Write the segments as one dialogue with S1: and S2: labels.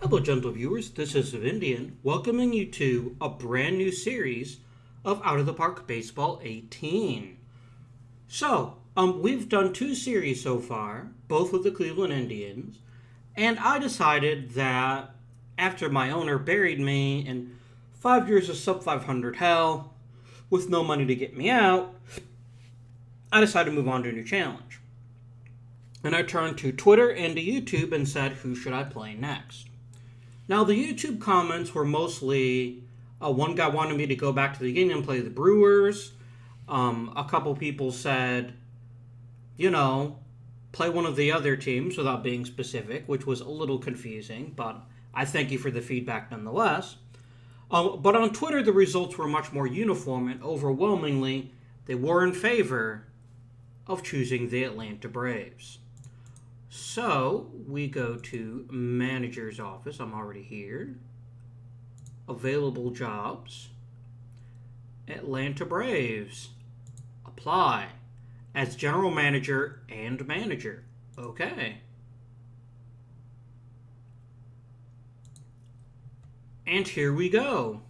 S1: Hello, gentle viewers. This is Indian, welcoming you to a brand new series of Out of the Park Baseball 18. So, we've done two series so far, both with the Cleveland Indians, and I decided that after my owner buried me in 5 years of sub 500 hell, with no money to get me out, I decided to move on to a new challenge. And I turned to Twitter and to YouTube and said, who should I play next? Now, the YouTube comments were mostly, one guy wanted me to go back to the beginning and play the Brewers. A couple people said, play one of the other teams without being specific, which was a little confusing, but I thank you for the feedback nonetheless. But on Twitter, the results were much more uniform, and overwhelmingly, they were in favor of choosing the Atlanta Braves. So, we go to Manager's Office. I'm already here. Available jobs. Atlanta Braves. Apply. As General Manager and Manager. Okay. And here we go.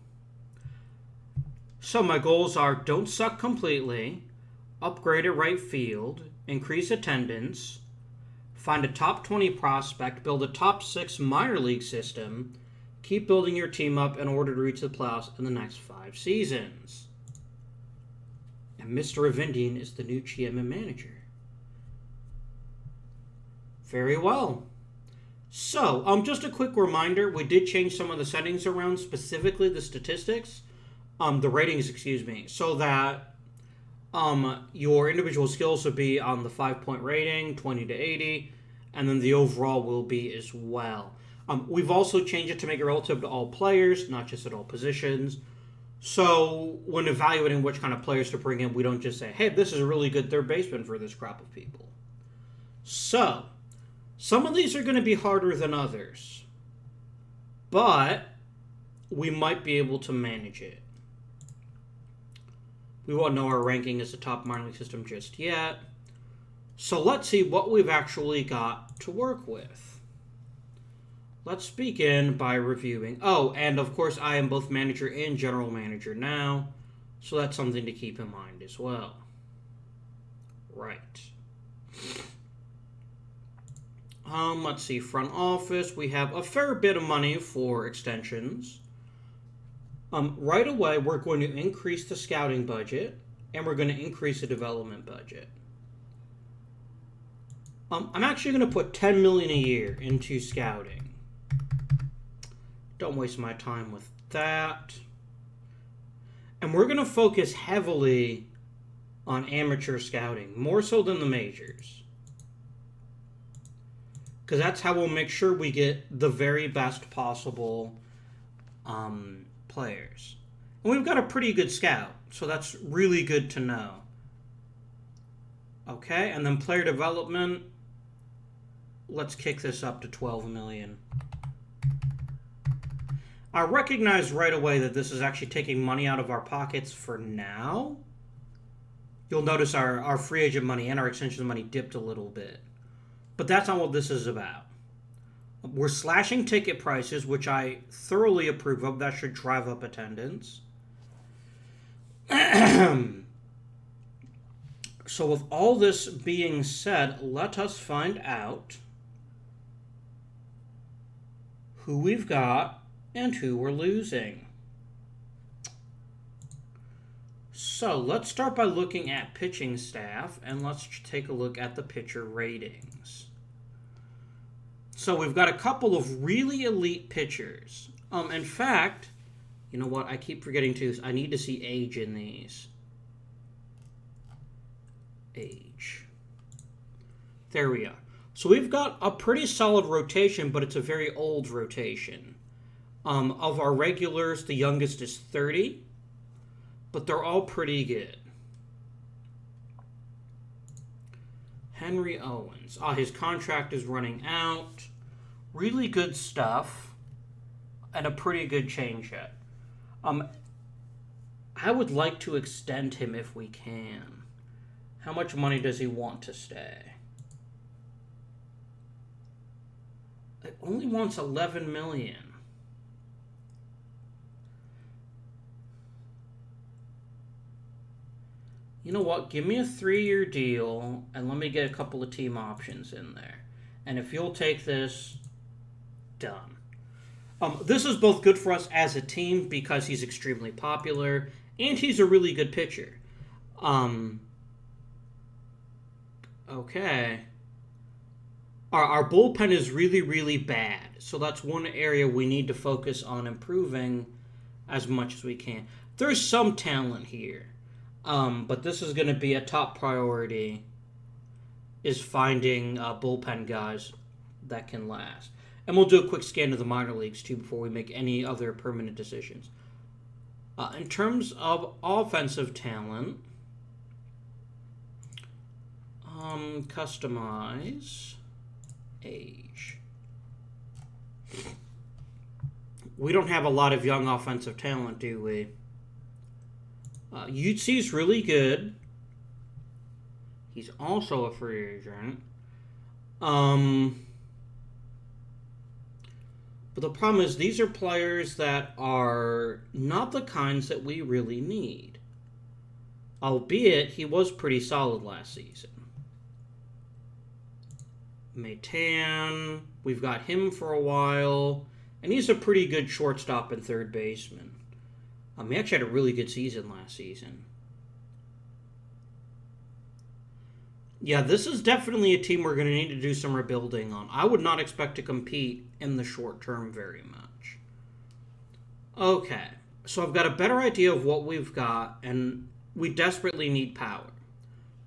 S1: So my goals are don't suck completely, upgrade at right field, increase attendance, find a top 20 prospect, build a top 6 minor league system, keep building your team up in order to reach the playoffs in the next 5 seasons. And Mr. Avindian is the new GM and manager. Very well. So, just a quick reminder, we did change some of the settings around, specifically the statistics, the ratings, so that your individual skills will be on the 5-point rating, 20 to 80, and then the overall will be as well. We've also changed it to make it relative to all players, not just at all positions. So when evaluating which kind of players to bring in, we don't just say, hey, this is a really good third baseman for this crop of people. So, some of these are going to be harder than others, but we might be able to manage it. We won't know our ranking as a top minor league system just yet. So let's see what we've actually got to work with. Let's begin by reviewing. Oh, and of course I am both manager and general manager now, so that's something to keep in mind as well. Right. Let's see, front office. We have a fair bit of money for extensions. Right away, we're going to increase the scouting budget, and we're going to increase the development budget. I'm actually going to put $10 million a year into scouting. Don't waste my time with that. And we're going to focus heavily on amateur scouting, more so than the majors. Because that's how we'll make sure we get the very best possible players. And we've got a pretty good scout, so that's really good to know. Okay, and then player development, let's kick this up to $12 million. I recognize right away that this is actually taking money out of our pockets for now. You'll notice our free agent money and our extension money dipped a little bit. But that's not what this is about. We're slashing ticket prices, which I thoroughly approve of. That should drive up attendance. So with all this being said, let us find out who we've got and who we're losing. So let's start by looking at pitching staff, and let's take a look at the pitcher ratings. So we've got a couple of really elite pitchers. In fact, you know what? I keep forgetting to. I need to see age in these. Age. There we are. So we've got a pretty solid rotation, but it's a very old rotation. Of our regulars, the youngest is 30, but they're all pretty good. Henry Owens. His contract is running out. Really good stuff. And a pretty good changeup. I would like to extend him if we can. How much money does he want to stay? It only wants $11 million. You know what? Give me a 3-year deal and let me get a couple of team options in there. And if you'll take this, done. This is both good for us as a team because he's extremely popular and he's a really good pitcher. Okay. Our bullpen is really, really bad. So that's one area we need to focus on improving as much as we can. There's some talent here. But this is going to be a top priority, is finding bullpen guys that can last. And we'll do a quick scan of the minor leagues, too, before we make any other permanent decisions. In terms of offensive talent, customize, age. We don't have a lot of young offensive talent, do we? Utzi's really good. He's also a free agent. But the problem is these are players that are not the kinds that we really need. Albeit, he was pretty solid last season. Maitan, we've got him for a while. And he's a pretty good shortstop and third baseman. He actually had a really good season last season. Yeah, this is definitely a team we're going to need to do some rebuilding on. I would not expect to compete in the short term very much. Okay, so I've got a better idea of what we've got, and we desperately need power.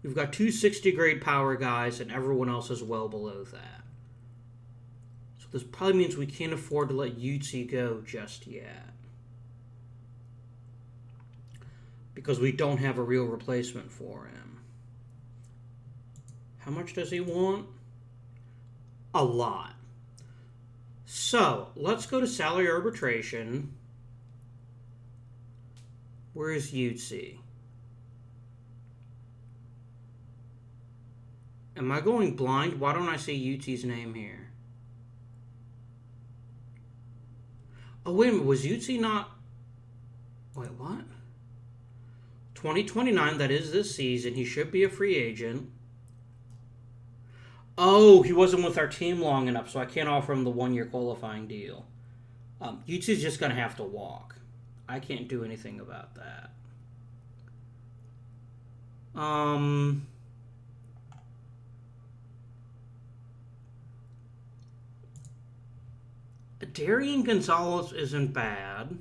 S1: We've got 260 grade power guys, and everyone else is well below that. So this probably means we can't afford to let Utsi go just yet. Because we don't have a real replacement for him. How much does he want? A lot. So, let's go to salary arbitration. Where is Utsi? Am I going blind? Why don't I see Utsi's name here? Oh, wait a minute. Was Utsi not... Wait, what? 2029, that is this season. He should be a free agent. Oh, he wasn't with our team long enough, so I can't offer him the 1-year qualifying deal. Utsi's just going to have to walk. I can't do anything about that. Darian Gonzalez isn't bad.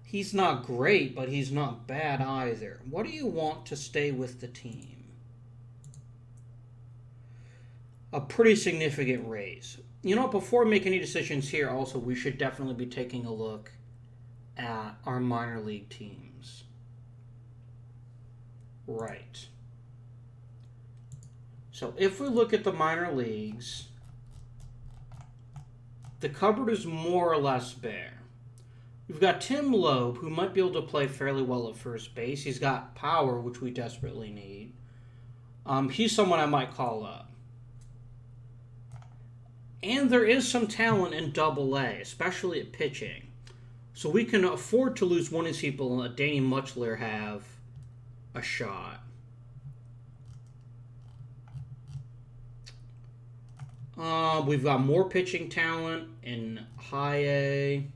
S1: He's not great, but he's not bad either. What do you want to stay with the team? A pretty significant raise. You know, before we make any decisions here, also, we should definitely be taking a look at our minor league teams. Right. So if we look at the minor leagues, the cupboard is more or less bare. We've got Tim Loeb, who might be able to play fairly well at first base. He's got power, which we desperately need. He's someone I might call up. And there is some talent in Double-A, especially at pitching. So we can afford to lose one of these people and let Danny Muchler have a shot. We've got more pitching talent in High A.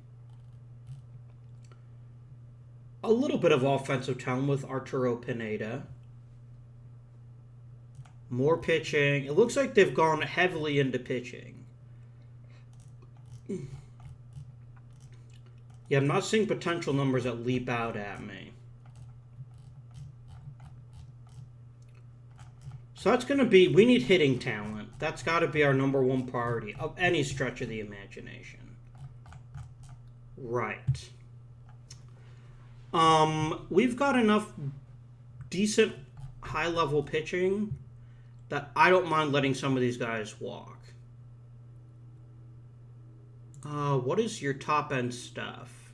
S1: A little bit of offensive talent with Arturo Pineda. More pitching. It looks like they've gone heavily into pitching. Yeah, I'm not seeing potential numbers that leap out at me. So that's going to be, we need hitting talent. That's got to be our number one priority of any stretch of the imagination. Right. We've got enough decent high-level pitching that I don't mind letting some of these guys walk. What is your top-end stuff?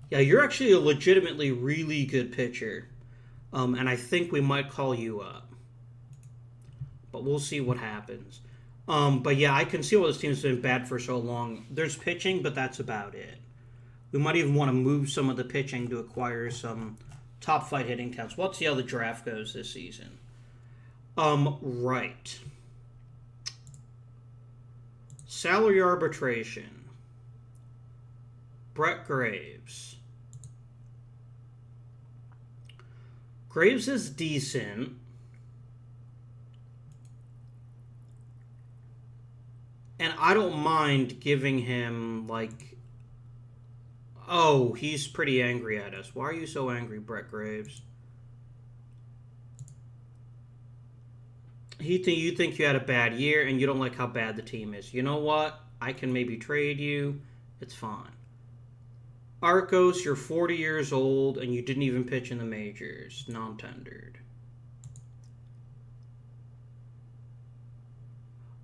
S1: Yeah, you're actually a legitimately really good pitcher. And I think we might call you up. but we'll see what happens. But yeah, I can see why this team's been bad for so long. There's pitching, but that's about it. We might even want to move some of the pitching to acquire some top flight hitting talents. We'll see how the draft goes this season. Right. Salary arbitration. Brett Graves. Graves is decent. And I don't mind giving him, like... Oh, he's pretty angry at us. Why are you so angry, Brett Graves? You think you had a bad year, and you don't like how bad the team is. You know what? I can maybe trade you. It's fine. Arcos, you're 40 years old, and you didn't even pitch in the majors. Non-tendered.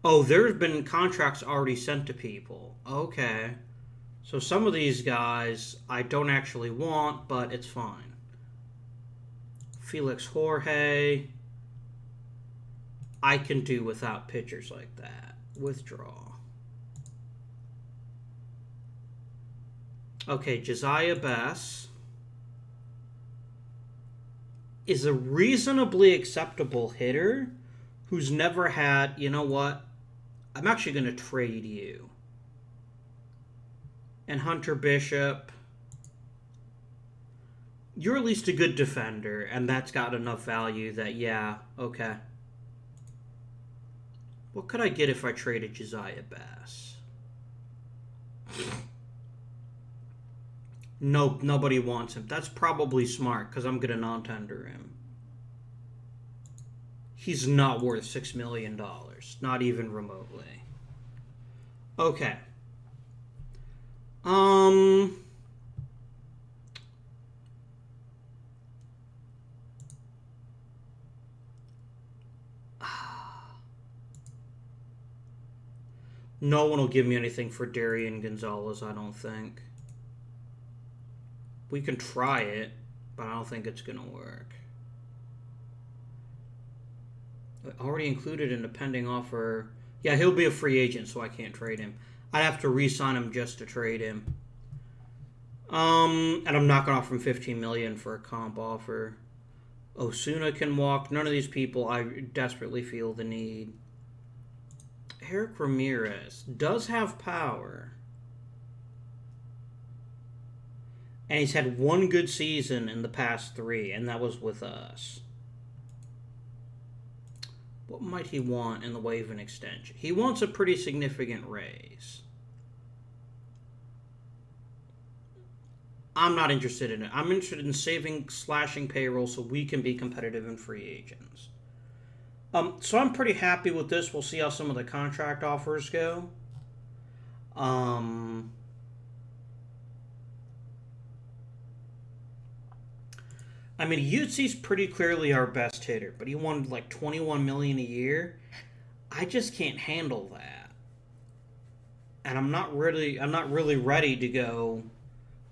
S1: Oh, there's been contracts already sent to people. Okay. So some of these guys I don't actually want, but it's fine. Felix Jorge. I can do without pitchers like that. Withdraw. Okay, Josiah Bass is a reasonably acceptable hitter who's never had, you know what? I'm actually going to trade you. And Hunter Bishop, you're at least a good defender, and that's got enough value that, yeah, okay. What could I get if I traded Josiah Bass? Nope, nobody wants him. That's probably smart, because I'm going to non-tender him. He's not worth $6 million. Not even remotely. Okay. No one will give me anything for Darian Gonzalez, I don't think. We can try it, but I don't think it's going to work. Already included in the pending offer. Yeah, he'll be a free agent, so I can't trade him. I'd have to re-sign him just to trade him. And I'm not going to offer him $15 million for a comp offer. Osuna can walk. None of these people I desperately feel the need. Eric Ramirez does have power. And he's had one good season in the past 3, and that was with us. What might he want in the way of an extension? He wants a pretty significant raise. I'm not interested in it. I'm interested in slashing payroll so we can be competitive in free agents. So I'm pretty happy with this. We'll see how some of the contract offers go. I mean, Utzi's pretty clearly our best hitter, but he wanted like $21 million a year. I just can't handle that, and I'm not really ready to go.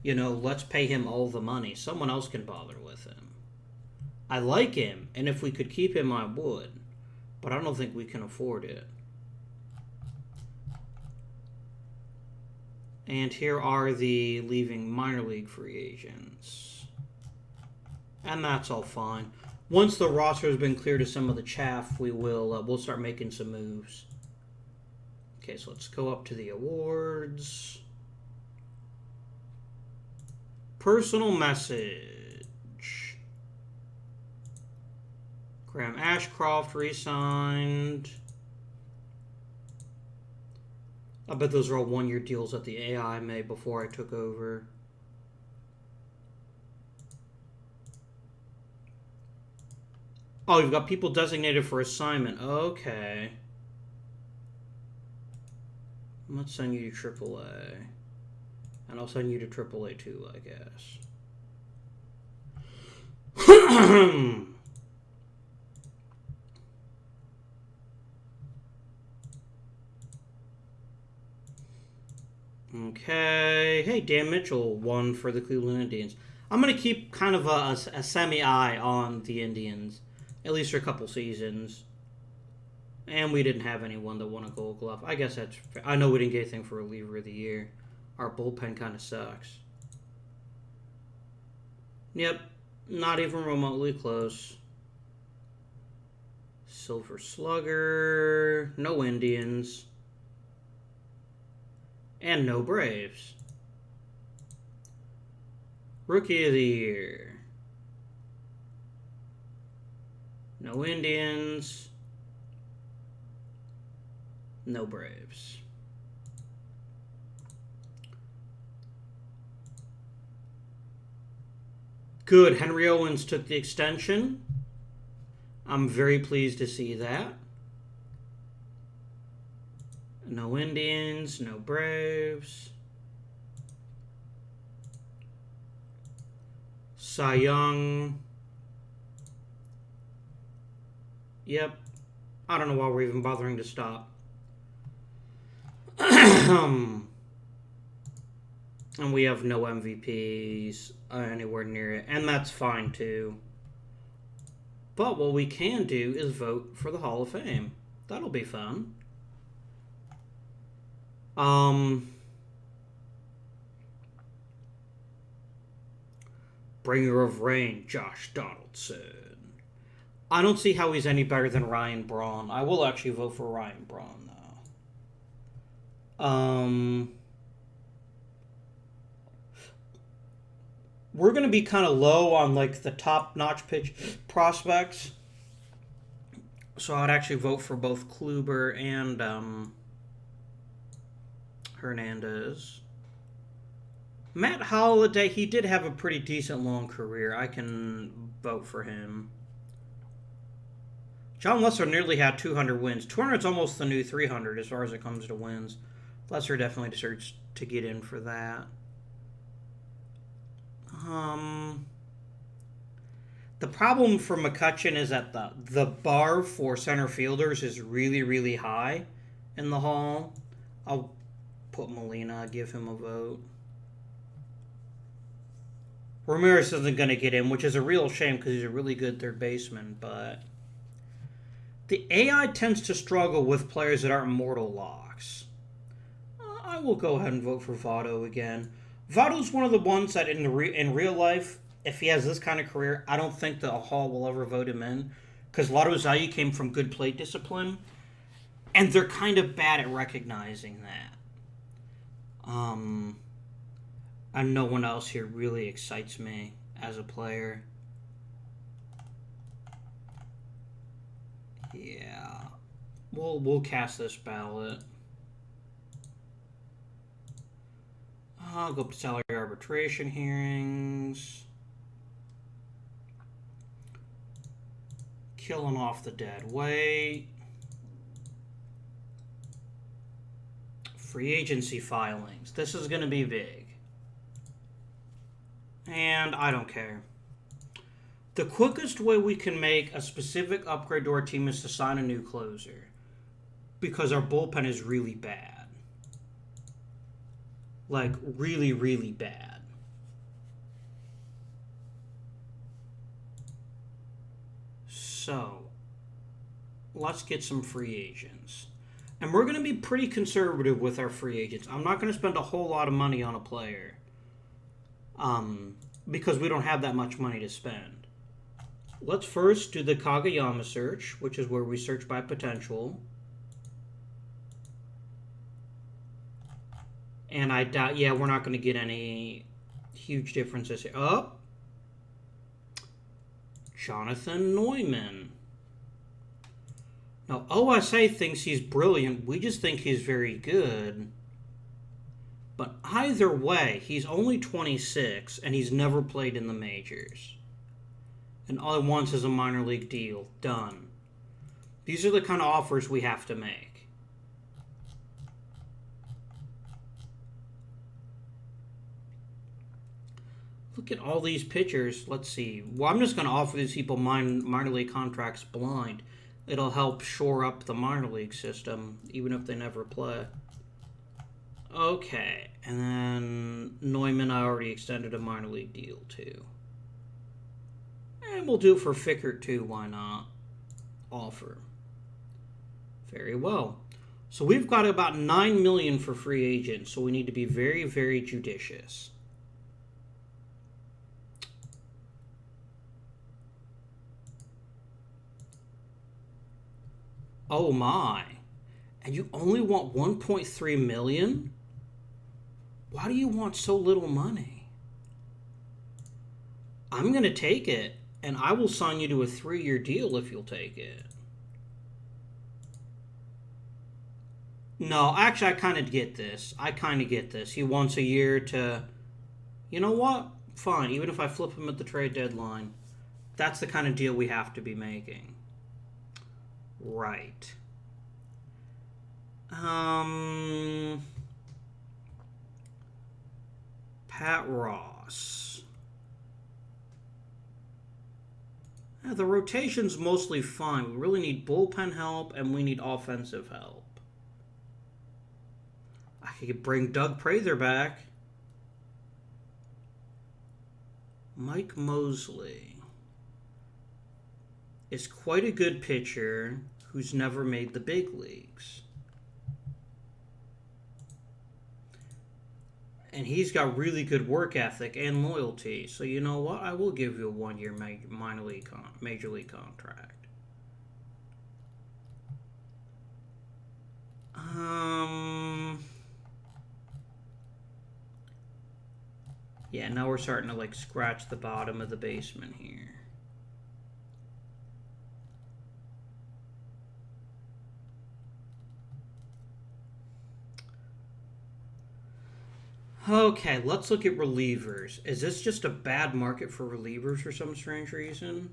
S1: You know, let's pay him all the money. Someone else can bother with him. I like him, and if we could keep him, I would, but I don't think we can afford it. And here are the leaving minor league free agents. And that's all fine. Once the roster has been cleared of some of the chaff, we'll start making some moves. Okay, so let's go up to the awards. Personal message. Graham Ashcroft re-signed. I bet those are all one-year deals that the AI made before I took over. Oh, you've got people designated for assignment. Okay. Let's send you to AAA. And I'll send you to AAA too, I guess. Okay. Hey, Dan Mitchell won for the Cleveland Indians. I'm going to keep kind of a semi-eye on the Indians. At least for a couple seasons. And we didn't have anyone that won a Gold Glove. I guess that's fair. I know we didn't get anything for reliever of the year. Our bullpen kind of sucks. Yep, not even remotely close. Silver Slugger, no Indians, and no Braves. Rookie of the Year. No Indians. No Braves. Good. Henry Owens took the extension. I'm very pleased to see that. No Indians. No Braves. Cy Young. Yep. I don't know why we're even bothering to stop. And we have no MVPs anywhere near it. And that's fine, too. But what we can do is vote for the Hall of Fame. That'll be fun. Bringer of Rain, Josh Donaldson. I don't see how he's any better than Ryan Braun. I will actually vote for Ryan Braun, though. We're going to be kind of low on, like, the top-notch pitch prospects. So I'd actually vote for both Kluber and Hernandez. Matt Holliday, he did have a pretty decent long career. I can vote for him. John Lesser nearly had 200 wins. 200 is almost the new 300 as far as it comes to wins. Lesser definitely deserves to get in for that. The problem for McCutcheon is that the bar for center fielders is really, really high in the Hall. I'll put Molina, give him a vote. Ramirez isn't going to get in, which is a real shame because he's a really good third baseman, but the AI tends to struggle with players that aren't mortal locks. I will go ahead and vote for Votto again. Votto's one of the ones that in real life, if he has this kind of career, I don't think the Hall will ever vote him in. Because Lotto Zayu came from good plate discipline. And they're kind of bad at recognizing that. And no one else here really excites me as a player. Yeah. We'll cast this ballot. I'll go up to salary arbitration hearings. Killing off the dead weight. Free agency filings. This is going to be big. And I don't care. The quickest way we can make a specific upgrade to our team is to sign a new closer. Because our bullpen is really bad. Like, really, really bad. So, let's get some free agents. And we're going to be pretty conservative with our free agents. I'm not going to spend a whole lot of money on a player. Because we don't have that much money to spend. Let's first do the Kageyama search, which is where we search by potential. And I doubt, yeah, we're not going to get any huge differences here. Oh! Jonathan Neumann. Now, OSA thinks he's brilliant. We just think he's very good. But either way, he's only 26, and he's never played in the majors. And all he wants is a minor league deal. Done. These are the kind of offers we have to make. Look at all these pitchers. Let's see. Well, I'm just going to offer these people minor league contracts blind. It'll help shore up the minor league system, even if they never play. Okay. And then Neumann, I already extended a minor league deal to. And we'll do it for Fickert too. Why not? Offer. Very well. So we've got about 9 million for free agents, so we need to be very, very judicious. Oh my. And you only want 1.3 million? Why do you want so little money? I'm going to take it, and I will sign you to a 3-year deal if you'll take it. No, actually, I kind of get this. He wants a year to... You know what? Fine, even if I flip him at the trade deadline. That's the kind of deal we have to be making. Right. Pat Ross. The rotation's mostly fine. We really need bullpen help, and we need offensive help. I could bring Doug Prather back. Mike Mosley is quite a good pitcher who's never made the big leagues. And he's got really good work ethic and loyalty. So you know what? I will give you a 1-year major league contract. Yeah, now we're starting to like scratch the bottom of the basement here. Okay, let's look at relievers. Is this just a bad market for relievers for some strange reason?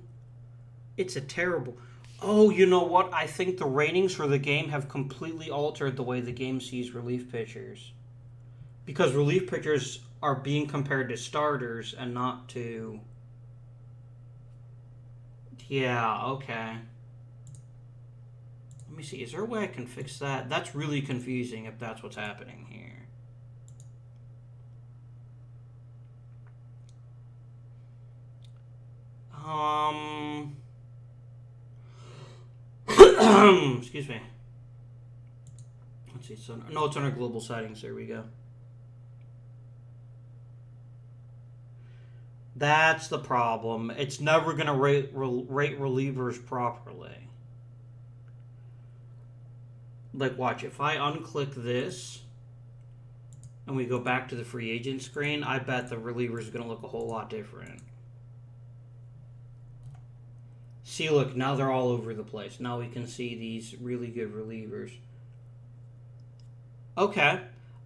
S1: It's a terrible... Oh, you know what? I think the ratings for the game have completely altered the way the game sees relief pitchers. Because relief pitchers are being compared to starters and not to... Yeah, okay. Let me see. Is there a way I can fix that? That's really confusing if that's what's happening here. Excuse me. Let's see. No, it's under global settings. There we go. That's the problem. It's never going to rate relievers properly. Like, watch. If I unclick this and we go back to the free agent screen, I bet the relievers are going to look a whole lot different. See, look, now they're all over the place. Now we can see these really good relievers. Okay.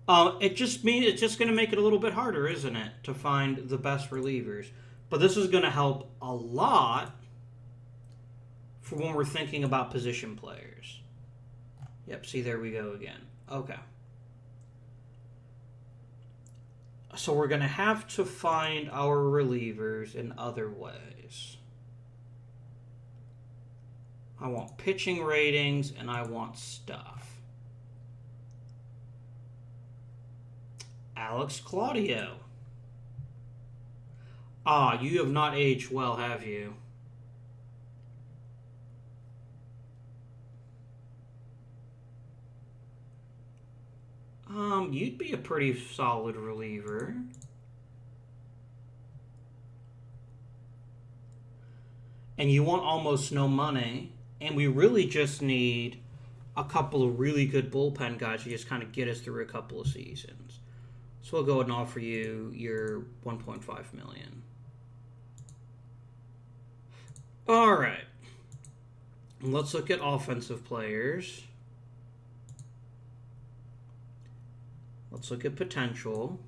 S1: It's just going to make it a little bit harder, isn't it, to find the best relievers. But this is going to help a lot for when we're thinking about position players. Yep, see, there we go again. Okay. So we're going to have to find our relievers in other ways. I want pitching ratings, and I want stuff. Alex Claudio. Ah, you have not aged well, have you? You'd be a pretty solid reliever. And you want almost no money. And we really just need a couple of really good bullpen guys to just kind of get us through a couple of seasons. So we'll go ahead and offer you your $1.5 million. All right. Let's look at offensive players. Let's look at potential.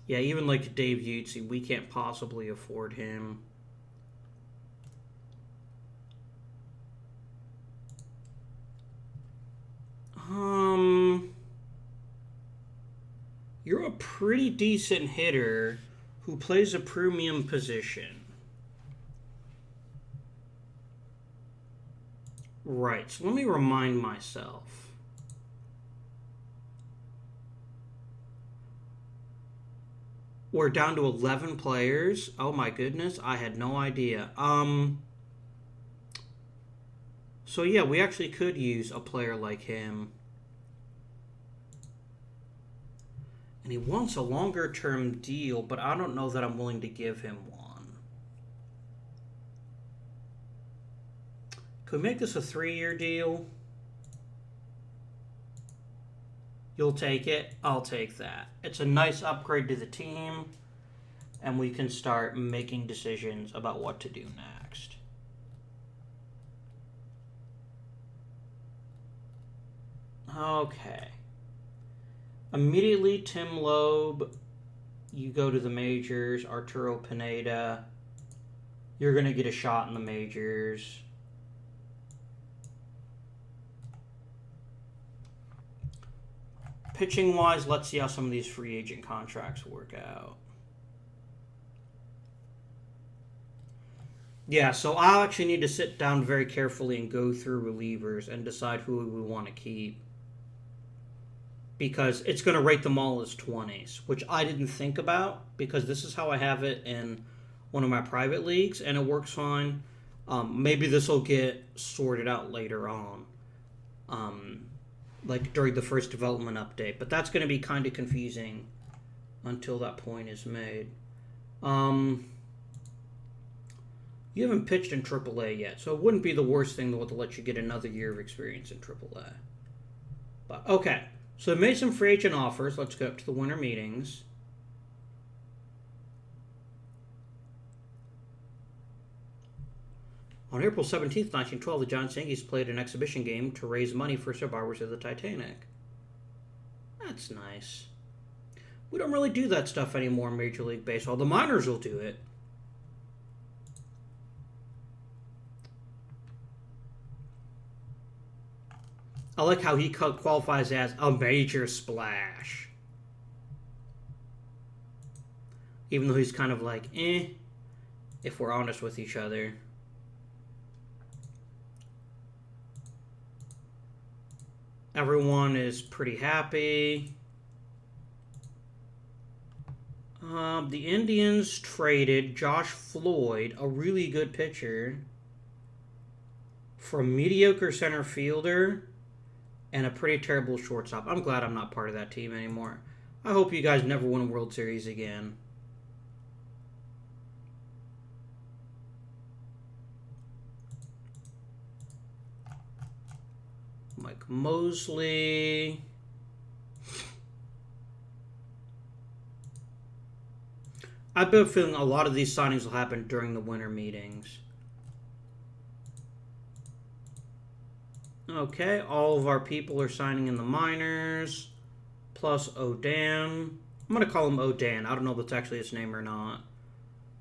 S1: Yeah, even like Dave Utsi, we can't possibly afford him. You're a pretty decent hitter who plays a premium position. Right, so let me remind myself. We're down to 11 players. Oh my goodness, I had no idea. So yeah, we actually could use a player like him. And he wants a longer term deal, but I don't know that I'm willing to give him one. Could we make this a 3-year deal? You'll take it? I'll take that. It's a nice upgrade to the team, and we can start making decisions about what to do next. Okay. Immediately, Tim Loeb, you go to the majors. Arturo Pineda, you're going to get a shot in the majors. Pitching-wise, let's see how some of these free agent contracts work out. Yeah, so I'll actually need to sit down very carefully and go through relievers and decide who we want to keep. Because it's going to rate them all as 20s, which I didn't think about because this is how I have it in one of my private leagues, and it works fine. Maybe this will get sorted out later on, like during the first development update. But that's going to be kind of confusing until that point is made. You haven't pitched in AAA yet, so it wouldn't be the worst thing to let you get another year of experience in AAA. But okay. So I made some free agent offers. Let's go up to the winter meetings. On April 17th, 1912, the Giants Yankees played an exhibition game to raise money for survivors of the Titanic. That's nice. We don't really do that stuff anymore in Major League Baseball. The minors will do it. I like how he qualifies as a major splash. Even though he's kind of like, if we're honest with each other. Everyone is pretty happy. The Indians traded Josh Floyd, a really good pitcher, for a mediocre center fielder and a pretty terrible shortstop. I'm glad I'm not part of that team anymore. I hope you guys never win a World Series again. Mike Mosley. I've been feeling a lot of these signings will happen during the winter meetings. Okay, all of our people are signing in the minors, plus Odan. I'm going to call him Odan. I don't know if that's actually his name or not,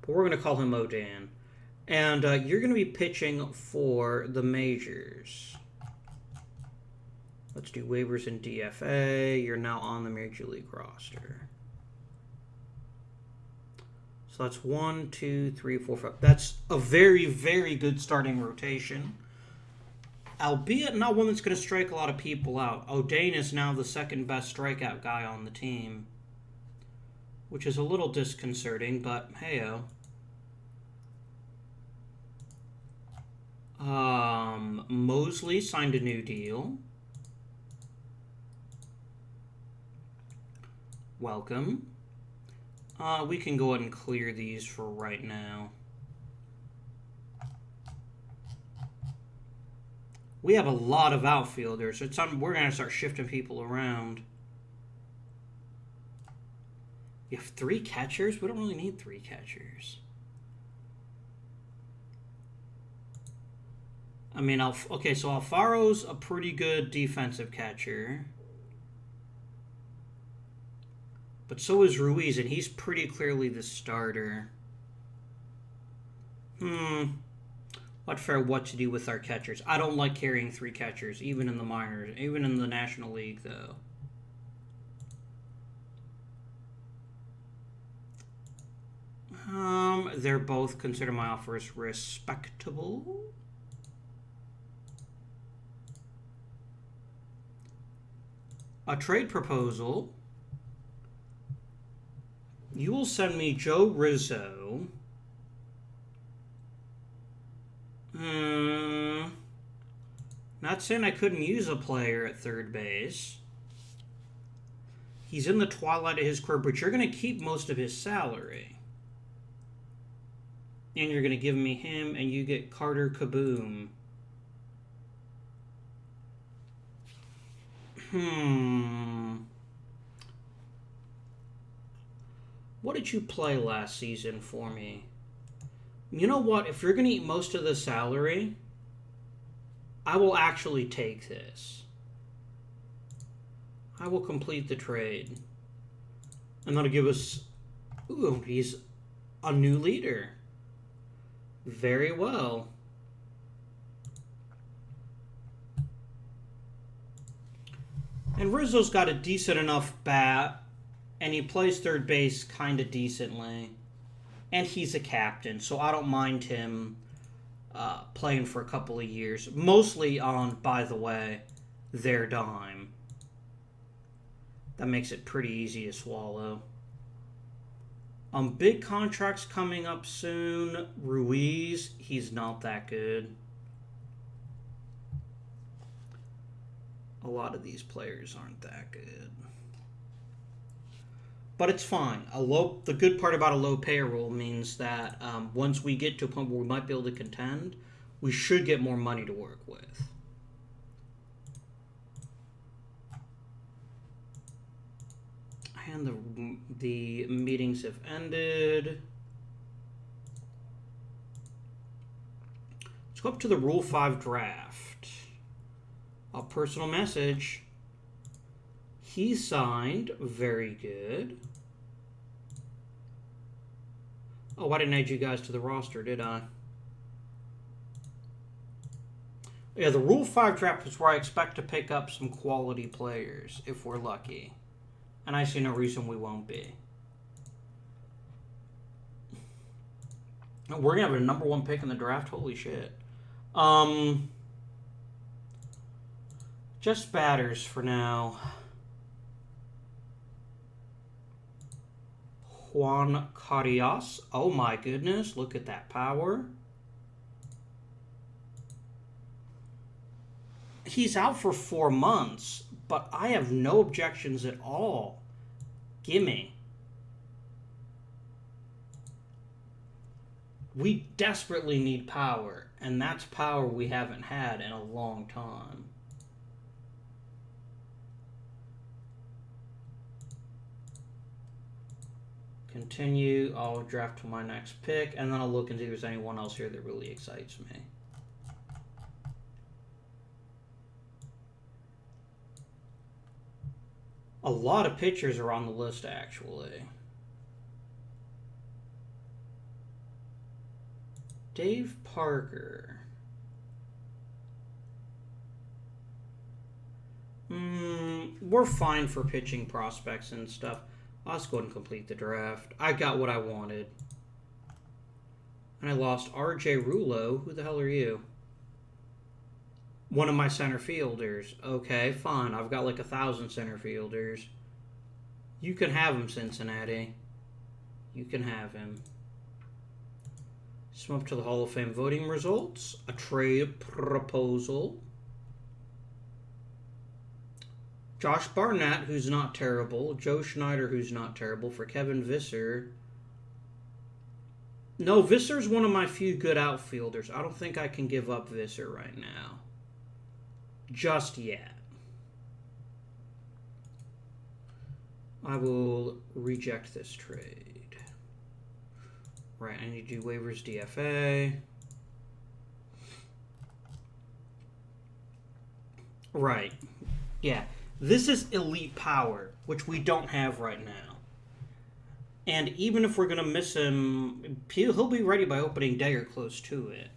S1: but we're going to call him Odan. And you're going to be pitching for the majors. Let's do waivers and DFA. You're now on the Major League roster. So that's 1, 2, 3, 4, 5. That's a very, very good starting rotation. Albeit not one that's going to strike a lot of people out. O'Dane is now the second best strikeout guy on the team, which is a little disconcerting, but hey-o. Mosley signed a new deal. Welcome. We can go ahead and clear these for right now. We have a lot of outfielders. We're going to start shifting people around. You have 3 catchers? We don't really need 3 catchers. I mean, okay, so Alfaro's a pretty good defensive catcher. But so is Ruiz, and he's pretty clearly the starter. Not fair what to do with our catchers. I don't like carrying 3 catchers, even in the minors, even in the National League, though. They're both consider my offers respectable. A trade proposal. You will send me Joe Rizzo. Not saying I couldn't use a player at third base. He's in the twilight of his career, but you're going to keep most of his salary. And you're going to give me him, and you get Carter Kaboom. What did you play last season for me? You know what? If you're going to eat most of the salary, I will actually take this. I will complete the trade. And that'll give us... Ooh, he's a new leader. Very well. And Rizzo's got a decent enough bat, and he plays third base kind of decently. And he's a captain, so I don't mind him playing for a couple of years. Mostly on, by the way, their dime. That makes it pretty easy to swallow. Big contracts coming up soon. Ruiz, he's not that good. A lot of these players aren't that good. But it's fine. The good part about a low payroll means that once we get to a point where we might be able to contend, we should get more money to work with. And the meetings have ended. Let's go up to the Rule 5 draft. A personal message. He signed. Very good. Oh, I didn't add you guys to the roster, did I? Yeah, the Rule 5 draft is where I expect to pick up some quality players, if we're lucky. And I see no reason we won't be. We're going to have a number 1 pick in the draft? Holy shit. Just batters for now. Juan Carrillas. Oh my goodness, look at that power. He's out for 4 months, but I have no objections at all. Gimme. We desperately need power, and that's power we haven't had in a long time. Continue. I'll draft to my next pick, and then I'll look and see if there's anyone else here that really excites me. A lot of pitchers are on the list, actually. Dave Parker. We're fine for pitching prospects and stuff. Let's go ahead and complete the draft. I got what I wanted. And I lost R.J. Rulo. Who the hell are you? One of my center fielders. Okay, fine. I've got like 1,000 center fielders. You can have him, Cincinnati. You can have him. Swim up to the Hall of Fame voting results. A trade proposal. Josh Barnett, who's not terrible. Joe Schneider, who's not terrible. For Kevin Visser. No, Visser's one of my few good outfielders. I don't think I can give up Visser right now. Just yet. I will reject this trade. Right, I need to do waivers DFA. Right. Yeah. This is elite power, which we don't have right now. And even if we're going to miss him, he'll be ready by opening day or close to it.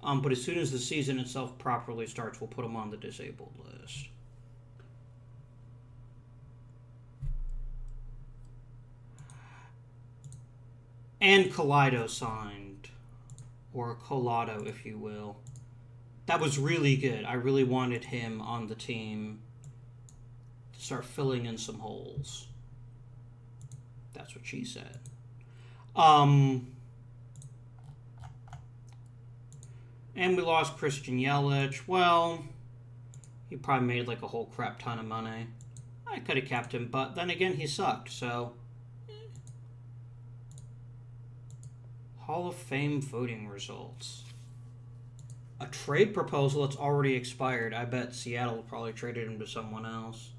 S1: But as soon as the season itself properly starts, we'll put him on the disabled list. And Colado signed. Or Colado, if you will. That was really good. I really wanted him on the team to start filling in some holes. That's what she said. And we lost Christian Yelich. Well, he probably made like a whole crap ton of money. I could have kept him, but then again, he sucked, so... Hall of Fame voting results. A trade proposal that's already expired. I bet Seattle probably traded him to someone else.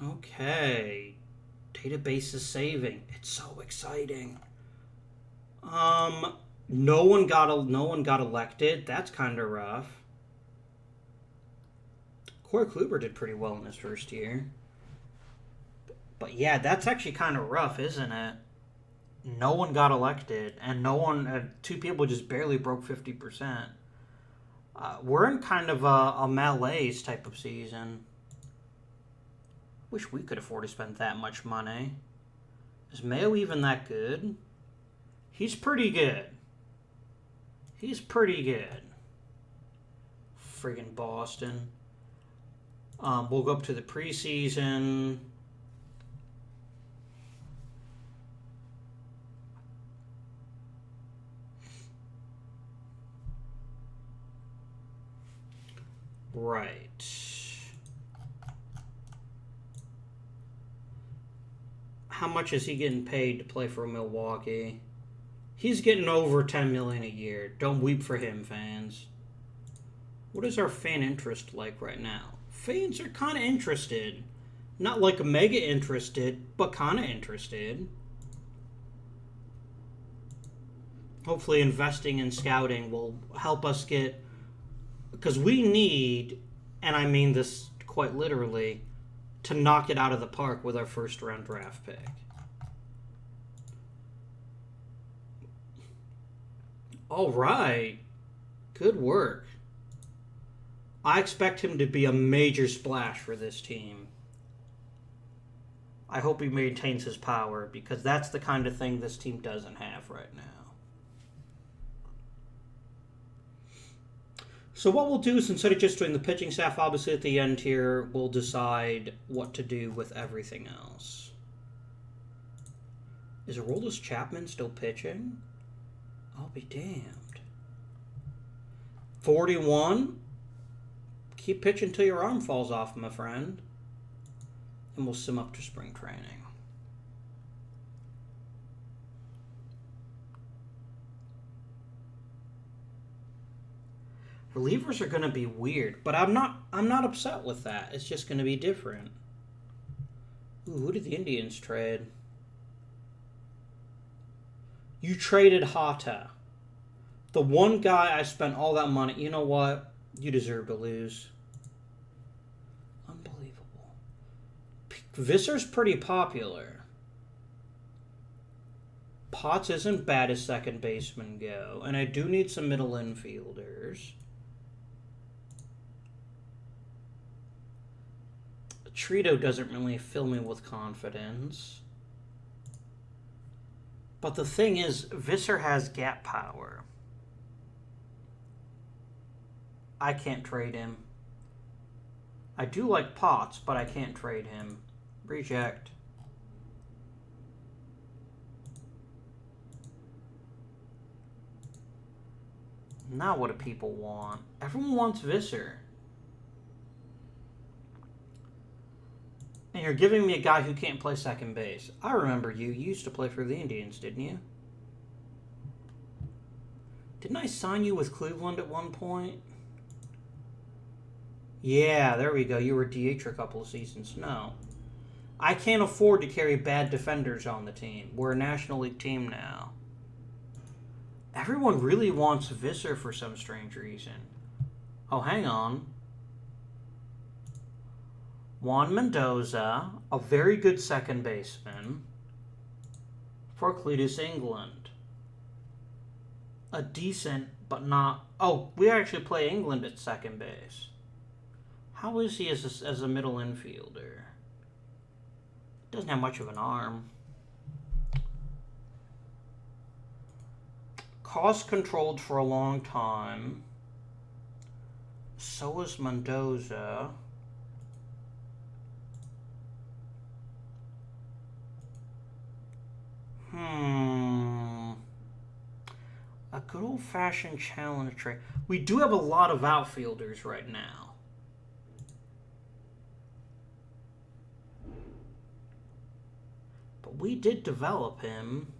S1: Okay. Database is saving. It's so exciting. No one got elected. That's kind of rough. Corey Kluber did pretty well in his first year. But yeah, that's actually kind of rough, isn't it? No one got elected, and two people just barely broke 50%. We're in kind of a malaise type of season. Wish we could afford to spend that much money. Is Mayo even that good? He's pretty good. He's pretty good. Friggin' Boston. We'll go up to the preseason. Right. How much is he getting paid to play for Milwaukee? He's getting over $10 million a year. Don't weep for him, fans. What is our fan interest like right now? Fans are kind of interested. Not like mega interested, but kind of interested. Hopefully investing in scouting will help us get... Because we need, and I mean this quite literally, to knock it out of the park with our first-round draft pick. All right. Good work. I expect him to be a major splash for this team. I hope he maintains his power, because that's the kind of thing this team doesn't have right now. So what we'll do is, instead of just doing the pitching staff, obviously at the end here, we'll decide what to do with everything else. Is Aroldis Chapman still pitching? I'll be damned. 41. Keep pitching till your arm falls off, my friend. And we'll sim up to spring training. Relievers are going to be weird, but I'm not upset with that. It's just going to be different. Ooh, who did the Indians trade? You traded Hata. The one guy I spent all that money. You know what? You deserve to lose. Unbelievable. Visser's pretty popular. Potts isn't bad as second baseman go. And I do need some middle infielders. Trito doesn't really fill me with confidence. But the thing is, Visser has gap power. I can't trade him. I do like Potts, but I can't trade him. Reject. Now what do people want? Everyone wants Visser. And you're giving me a guy who can't play second base. I remember you. You used to play for the Indians, didn't you? Didn't I sign you with Cleveland at one point? Yeah, there we go. You were DH for a couple of seasons. No. I can't afford to carry bad defenders on the team. We're a National League team now. Everyone really wants Visser for some strange reason. Oh, hang on. Juan Mendoza, a very good second baseman, for Cletus England. A decent, but not... Oh, we actually play England at second base. How is he as a middle infielder? Doesn't have much of an arm. Cost controlled for a long time. So is Mendoza. A good old-fashioned challenge trade. We do have a lot of outfielders right now. But we did develop him.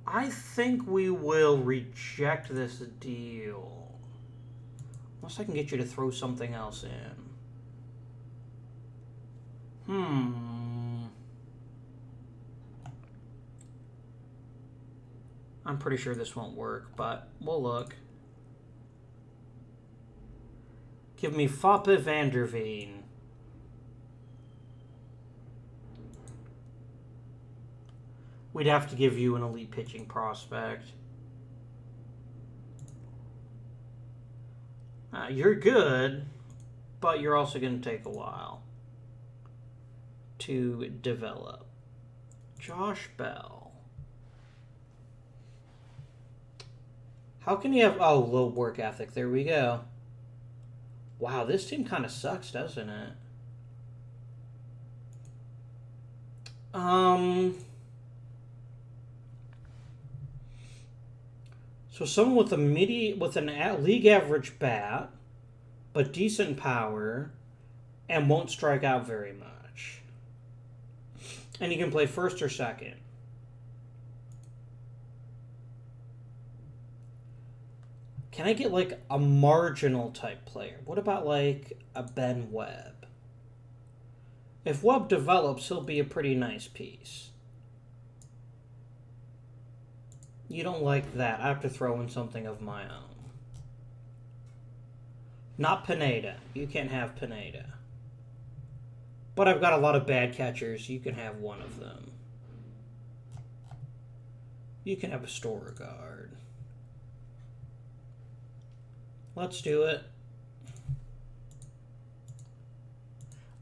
S1: I think we will reject this deal. Unless I can get you to throw something else in. I'm pretty sure this won't work, but we'll look. Give me Foppe Vanderveen. We'd have to give you an elite pitching prospect. You're good, but you're also going to take a while to develop. Josh Bell. How can you have... Oh, low work ethic. There we go. Wow, this team kind of sucks, doesn't it? So someone with an league average bat, but decent power, and won't strike out very much. And he can play first or second. Can I get like a marginal type player? What about like a Ben Webb? If Webb develops, he'll be a pretty nice piece. You don't like that. I have to throw in something of my own. Not Pineda. You can't have Pineda. But I've got a lot of bad catchers. You can have one of them. You can have a Storregard. Let's do it.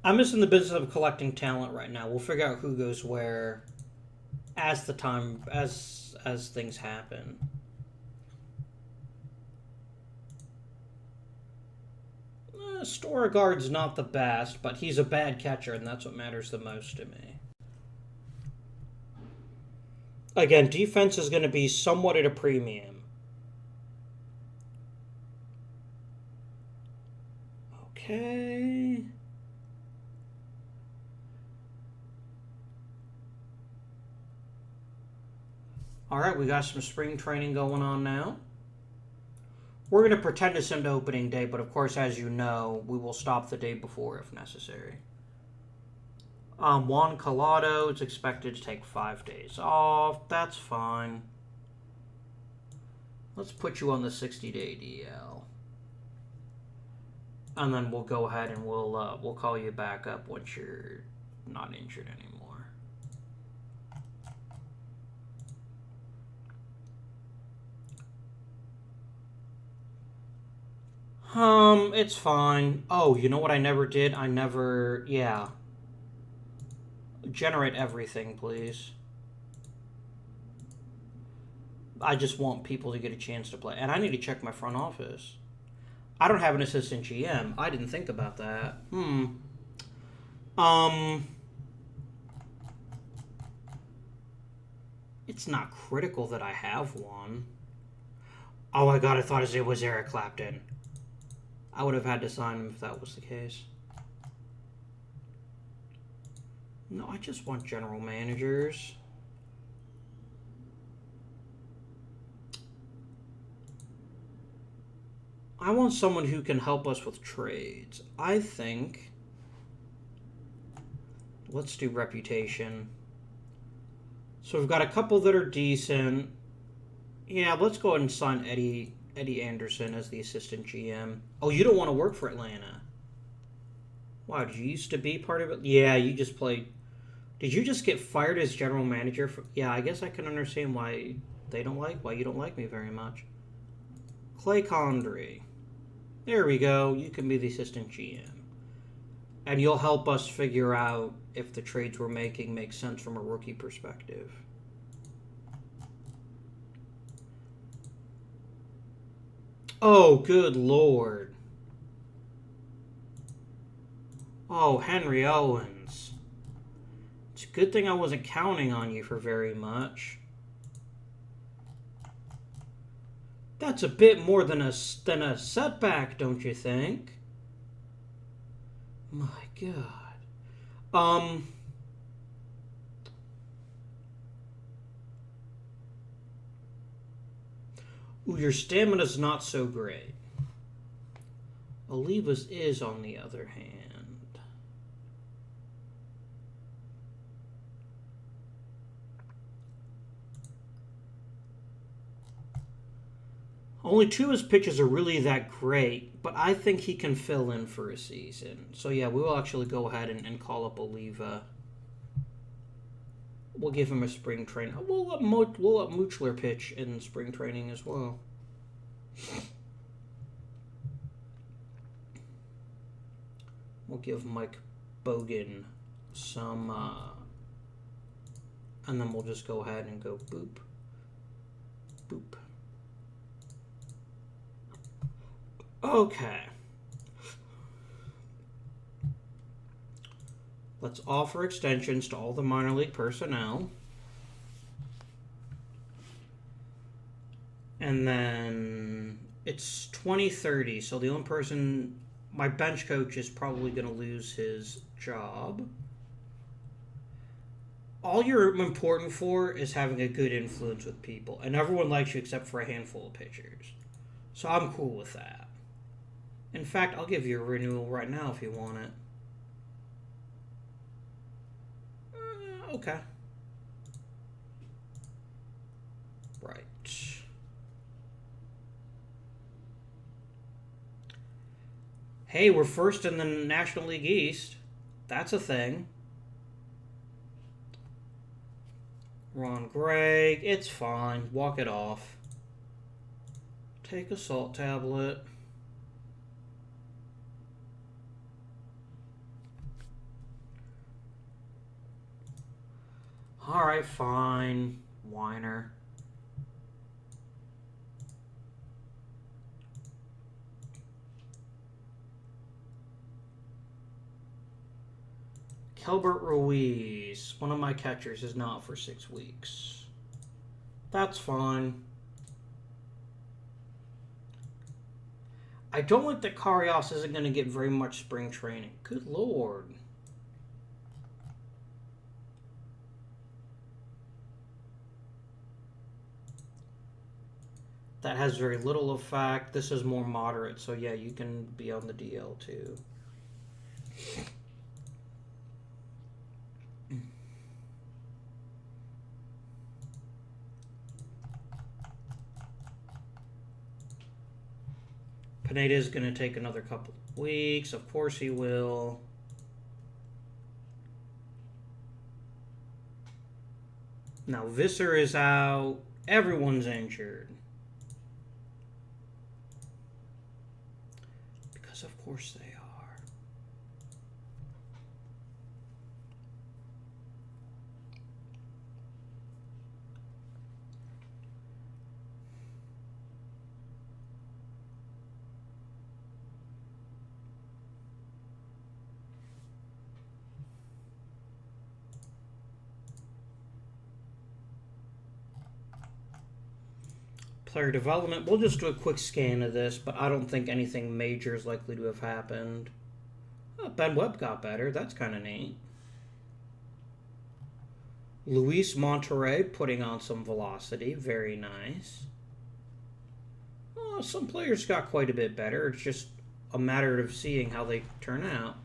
S1: I'm just in the business of collecting talent right now. We'll figure out who goes where as things happen. Storregard's not the best, but he's a bad catcher, and that's what matters the most to me. Again, defense is going to be somewhat at a premium. Okay. All right, we got some spring training going on now. We're going to pretend to send opening day, but of course, as you know, we will stop the day before if necessary. Juan Collado is expected to take 5 days off. That's fine. Let's put you on the 60-day DL. And then we'll go ahead and we'll call you back up once you're not injured anymore. It's fine. Oh, you know what I never did? Yeah. Generate everything, please. I just want people to get a chance to play. And I need to check my front office. I don't have an assistant GM. I didn't think about that. It's not critical that I have one. Oh my god, I thought it was Eric Clapton. I would have had to sign him if that was the case. No, I just want general managers. I want someone who can help us with trades. I think... Let's do reputation. So we've got a couple that are decent. Yeah, let's go ahead and sign Eddie Anderson as the assistant GM. Oh, you don't want to work for Atlanta. Wow, did you used to be part of it? Yeah, you just played... Did you just get fired as general manager? Yeah, I guess I can understand why you don't like me very much. Clay Condrey. There we go. You can be the assistant GM. And you'll help us figure out if the trades we're making make sense from a rookie perspective. Oh, good Lord. Oh, Henry Owens. It's a good thing I wasn't counting on you for very much. That's a bit more than a setback, don't you think? My God. Ooh, your stamina's not so great. Oliva's is, on the other hand. Only two of his pitches are really that great, but I think he can fill in for a season. So yeah, we will actually go ahead and call up Oliva. We'll give him a spring training. We'll let Muchler pitch in spring training as well. We'll give Mike Bogan some, and then we'll just go ahead and go boop, boop. Okay. Let's offer extensions to all the minor league personnel. And then it's 2030, so the only person, my bench coach is probably going to lose his job. All you're important for is having a good influence with people, and everyone likes you except for a handful of pitchers. So I'm cool with that. In fact, I'll give you a renewal right now if you want it. Okay. Right. Hey, we're first in the National League East. That's a thing. Ron Gregg, it's fine. Walk it off. Take a salt tablet. Alright, fine. Whiner. Kelbert Ruiz, one of my catchers, is not for 6 weeks. That's fine. I don't like that Karios isn't going to get very much spring training. Good Lord. That has very little effect. This is more moderate, so yeah, you can be on the DL too. Pineda is going to take another couple of weeks. Of course he will. Now Visser is out. Everyone's injured. Because of course they are. Player development. We'll just do a quick scan of this, but I don't think anything major is likely to have happened. Oh, Ben Webb got better. That's kind of neat. Luis Monterrey putting on some velocity. Very nice. Oh, some players got quite a bit better. It's just a matter of seeing how they turn out.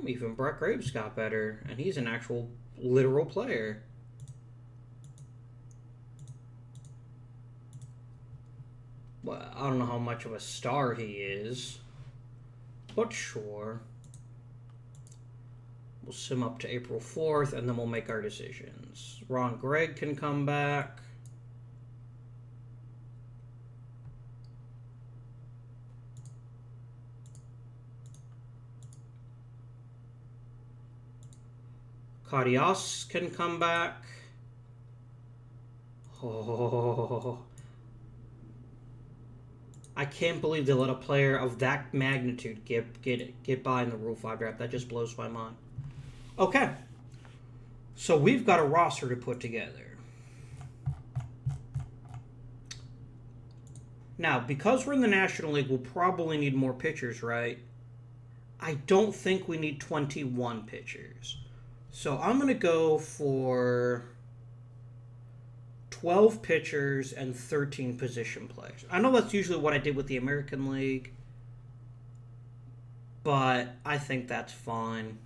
S1: Even Brett Graves got better, and he's an actual literal player. Well, I don't know how much of a star he is, but sure. We'll sim up to April 4th, and then we'll make our decisions. Ron Gregg can come back. Cardias can come back. Oh, I can't believe they let a player of that magnitude get by in the Rule 5 draft. That just blows my mind. Okay. So we've got a roster to put together. Now, because we're in the National League, we'll probably need more pitchers, right? I don't think we need 21 pitchers. So I'm going to go for 12 pitchers and 13 position players. I know that's usually what I did with the American League, but I think that's fine.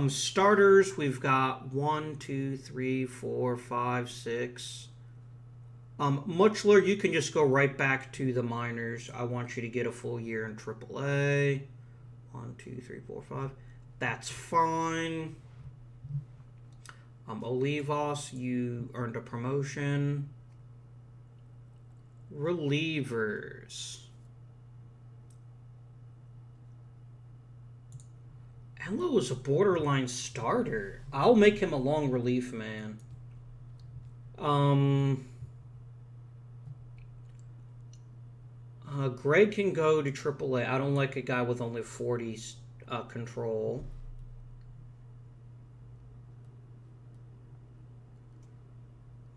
S1: Starters, we've got 1, 2, 3, 4, 5, 6. Muchler, you can just go right back to the minors. I want you to get a full year in AAA. 1, 2, 3, 4, 5. That's fine. Olivas, you earned a promotion. Relievers. Enlo is a borderline starter. I'll make him a long relief man. Greg can go to AAA. I don't like a guy with only 40 control.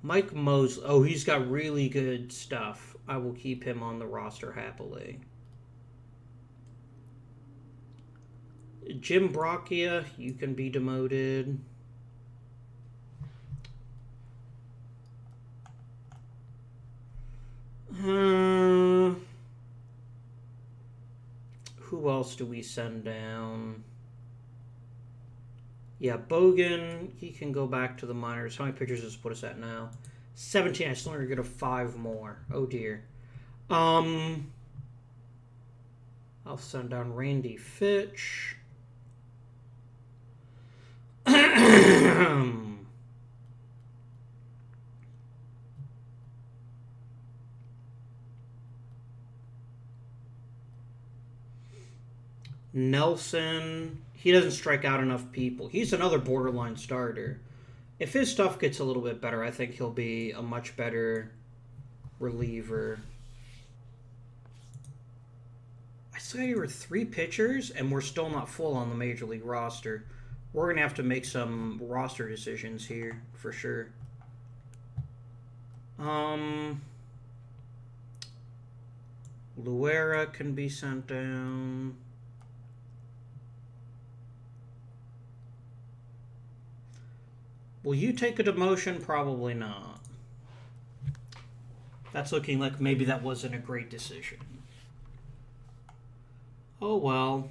S1: Mike Mosley. Oh, he's got really good stuff. I will keep him on the roster happily. Jim Brocchia, you can be demoted. Who else do we send down? Yeah, Bogan, he can go back to the minors. How many pitchers does this put us at now? 17. I still need to get a 5 more. Oh, dear. I'll send down Randy Fitch. Nelson, he doesn't strike out enough people. He's another borderline starter. If his stuff gets a little bit better, I think he'll be a much better reliever. I saw you were 3 pitchers, and we're still not full on the Major League roster. We're going to have to make some roster decisions here, for sure. Luera can be sent down. Will you take a demotion? Probably not. That's looking like maybe that wasn't a great decision. Oh, well.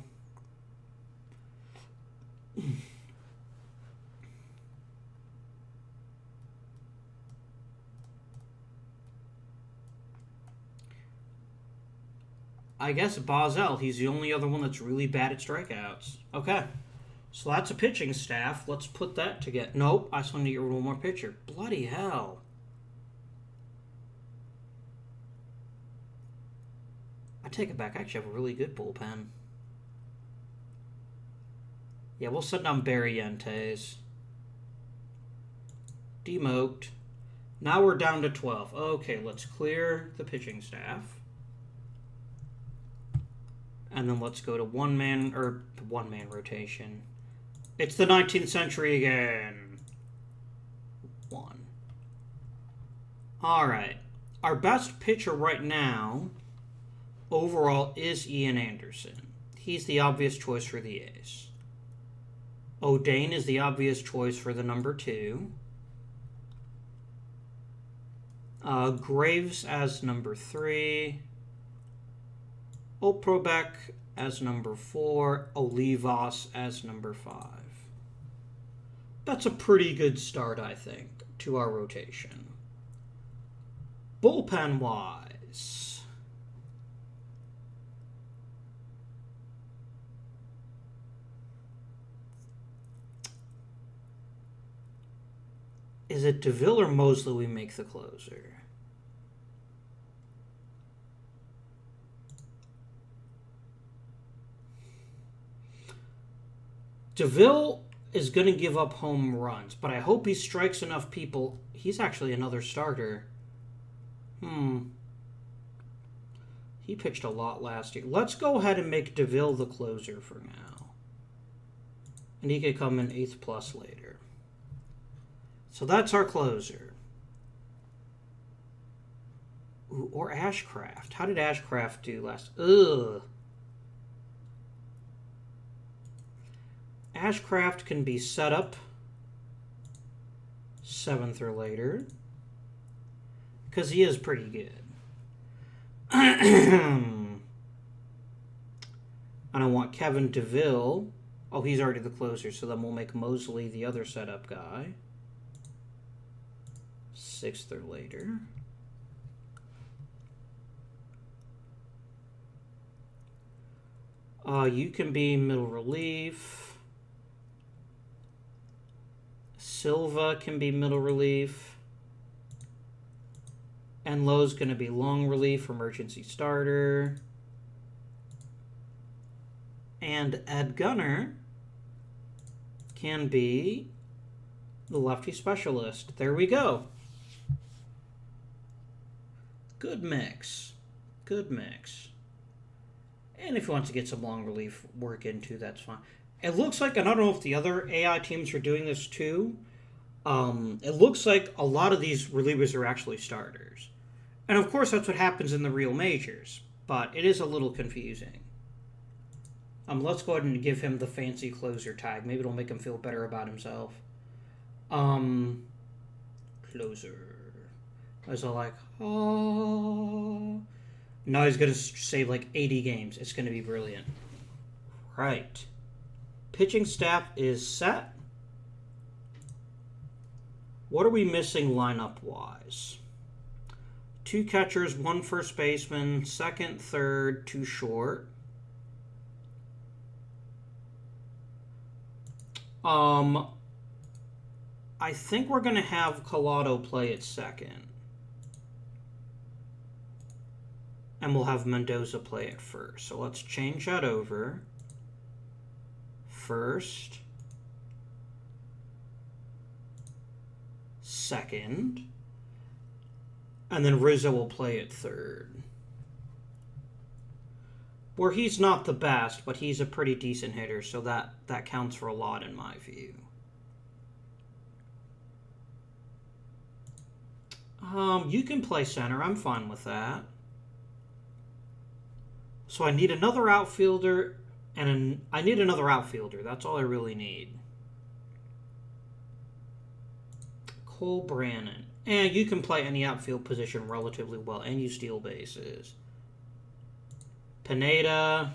S1: I guess Bazel, he's the only other one that's really bad at strikeouts. Okay. So that's a pitching staff. Let's put that together. Nope, I still need to get one more pitcher. Bloody hell. I take it back. I actually have a really good bullpen. Yeah, we'll send down Barrientos. Demoked. Now we're down to 12. Okay, let's clear the pitching staff. And then let's go to one-man rotation. It's the 19th century again. 1. All right. Our best pitcher right now, overall, is Ian Anderson. He's the obvious choice for the A's. O'Dane is the obvious choice for the number 2. Graves as number 3. Oprobek as number 4. Olivas as number 5. That's a pretty good start, I think, to our rotation. Bullpen-wise, is it DeVille or Mosley we make the closer? DeVille is going to give up home runs, but I hope he strikes enough people. He's actually another starter. He pitched a lot last year. Let's go ahead and make DeVille the closer for now. And he could come in 8th plus later. So that's our closer. Ooh, or Ashcraft. How did Ashcraft do last? Ugh. Ashcraft can be set up 7th or later. Because he is pretty good. I don't want Kevin DeVille. Oh, he's already the closer, so then we'll make Mosley the other setup guy. 6th or later. You can be middle relief. Silva can be middle relief. And Lowe's going to be long relief, emergency starter. And Ed Gunner can be the lefty specialist. There we go. Good mix. Good mix. And if he wants to get some long relief work into, that's fine. It looks like, and I don't know if the other AI teams are doing this too, it looks like a lot of these relievers are actually starters. And of course, that's what happens in the real majors, but it is a little confusing. Let's go ahead and give him the fancy closer tag. Maybe it'll make him feel better about himself. Closer. As I like, oh. Now he's going to save like 80 games. It's going to be brilliant. Right. Pitching staff is set. What are we missing lineup-wise? 2 catchers, 1 first baseman, second, third, 2 short. I think we're going to have Collado play at second. And we'll have Mendoza play at first. So let's change that over. First. Second. And then Rizzo will play at third. Where he's not the best, but he's a pretty decent hitter, so that counts for a lot in my view. You can play center. I'm fine with that. So I need another outfielder, and I need another outfielder. That's all I really need. Cole Brannon. And you can play any outfield position relatively well, and you steal bases. Pineda.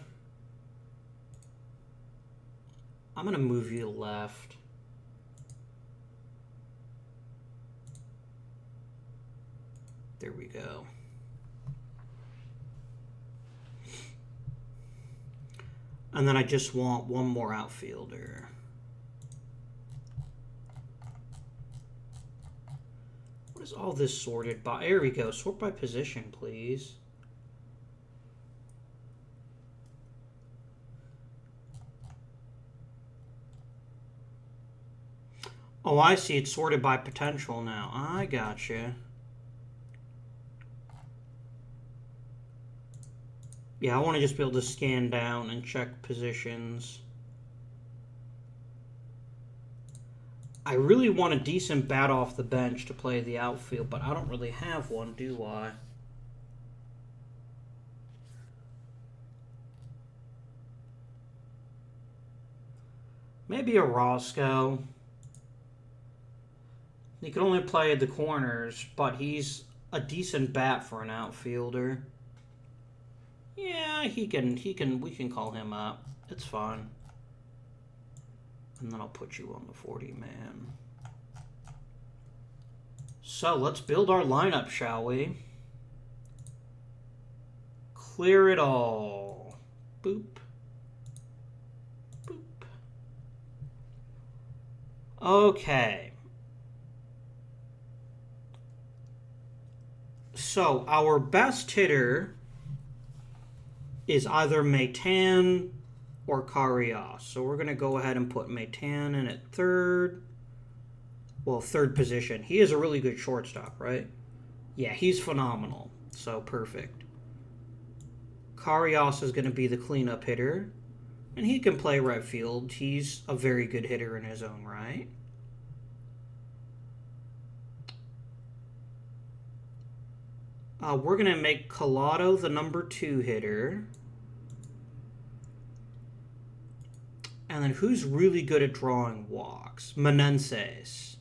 S1: I'm going to move you to left. There we go. And then I just want one more outfielder. What is all this sorted by? There we go. Sort by position, please. Oh, I see. It's sorted by potential now. I gotcha. Yeah, I want to just be able to scan down and check positions. I really want a decent bat off the bench to play the outfield, but I don't really have one, do I? Maybe a Roscoe. He can only play the corners, but he's a decent bat for an outfielder. Yeah, we can call him up. It's fine. And then I'll put you on the 40-man. So, let's build our lineup, shall we? Clear it all. Boop. Boop. Okay. So, our best hitter is either Maitan or Karius. So we're going to go ahead and put Meitan in at third. Well, third position. He is a really good shortstop, right? Yeah, he's phenomenal. So perfect. Karius is going to be the cleanup hitter. And he can play right field. He's a very good hitter in his own right. We're going to make Collado the number 2 hitter. And then who's really good at drawing walks? Menenses.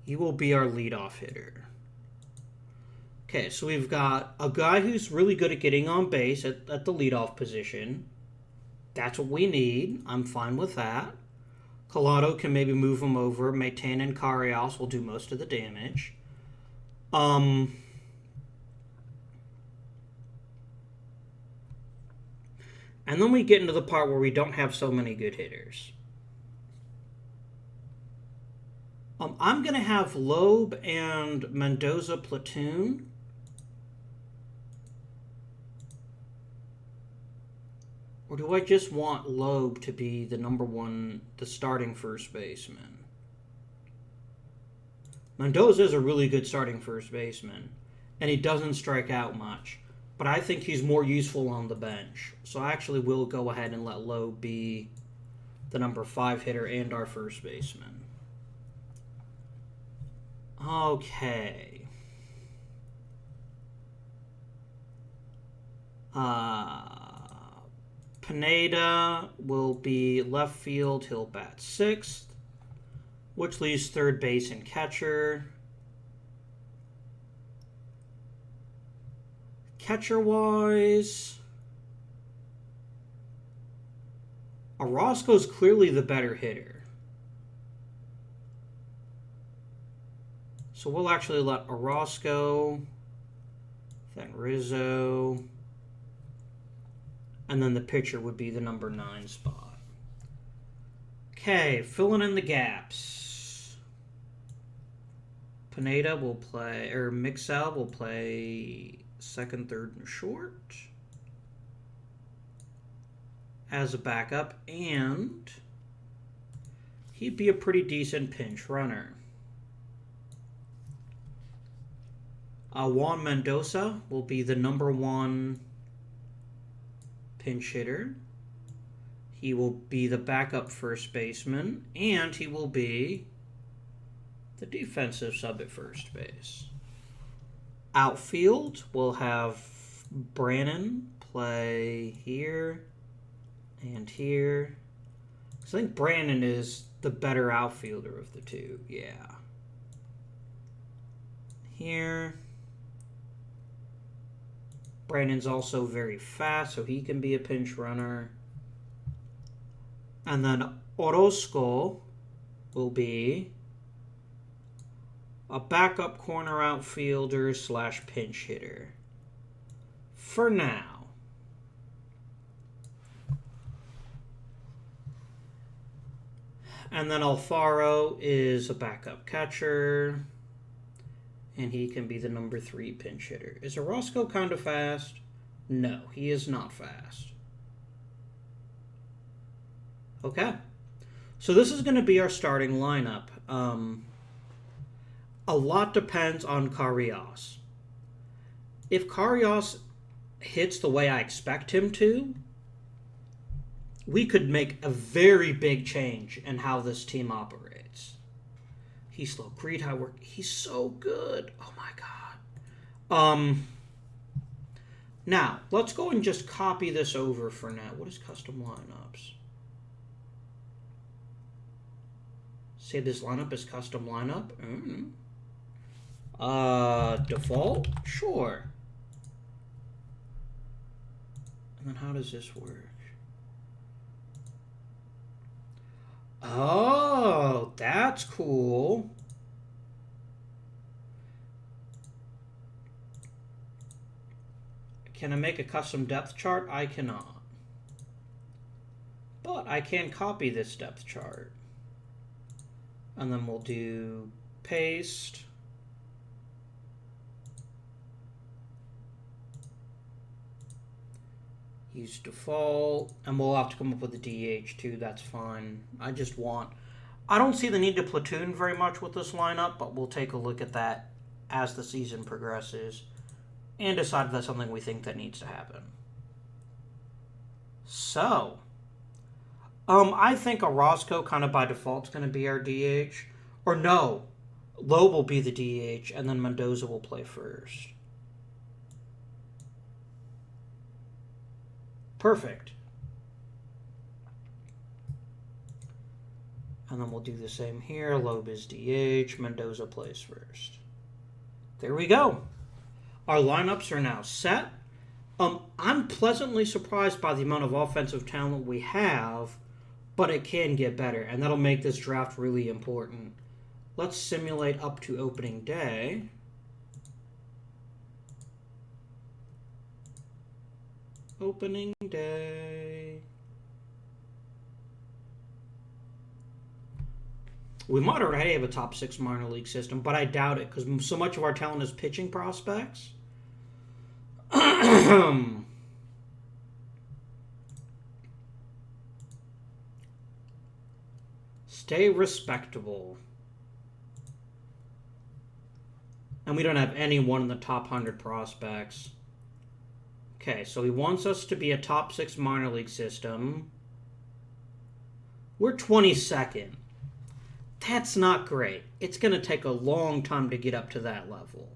S1: He will be our leadoff hitter. Okay, so we've got a guy who's really good at getting on base at the leadoff position. That's what we need. I'm fine with that. Collado can maybe move him over. Meitan and Karius will do most of the damage. And then we get into the part where we don't have so many good hitters. I'm going to have Loeb and Mendoza platoon. Or do I just want Loeb to be the number 1, the starting first baseman? Mendoza is a really good starting first baseman, and he doesn't strike out much. But I think he's more useful on the bench. So I actually will go ahead and let Loeb be the number 5 hitter and our first baseman. Okay. Pineda will be left field. He'll bat 6th, which leaves third base and catcher. Catcher-wise, Orozco's clearly the better hitter. So we'll actually let Orozco, then Rizzo, and then the pitcher would be the number 9 spot. Okay, filling in the gaps. Pineda will play, or Mixel will play second, third, and short as a backup, and he'd be a pretty decent pinch runner. Juan Mendoza will be the number 1 pinch hitter. He will be the backup first baseman, and he will be the defensive sub at first base. Outfield, we'll have Brannon play here and here. I think Brannon is the better outfielder of the two. Yeah. Here. Brandon's also very fast, so he can be a pinch runner. And then Orozco will be a backup corner outfielder / pinch hitter for now. And then Alfaro is a backup catcher, and he can be the number 3 pinch hitter. Is Orozco kind of fast? No, he is not fast. Okay. So this is going to be our starting lineup. A lot depends on Karius. If Karius hits the way I expect him to, we could make a very big change in how this team operates. He's slow. Greed, high work. He's so good. Oh my god. Now, let's go and just copy this over for now. What is custom lineups? Say this lineup is custom lineup. Default? Sure. And then how does this work? Oh, that's cool. Can I make a custom depth chart? I cannot. But I can copy this depth chart. And then we'll do paste. Use default, and we'll have to come up with a DH too. That's fine. I don't see the need to platoon very much with this lineup, but we'll take a look at that as the season progresses and decide if that's something we think that needs to happen. So, I think Orozco kind of by default is going to be our DH. Or no, Lowe will be the DH, and then Mendoza will play first. Perfect. And then we'll do the same here. Loeb is DH. Mendoza plays first. There we go. Our lineups are now set. I'm pleasantly surprised by the amount of offensive talent we have, but it can get better, and that'll make this draft really important. Let's simulate up to opening day. Opening day. We might already have a top 6 minor league system, but I doubt it because so much of our talent is pitching prospects. Stay respectable. And we don't have anyone in the top 100 prospects. Okay, so he wants us to be a top 6 minor league system. We're 22nd. That's not great. It's going to take a long time to get up to that level.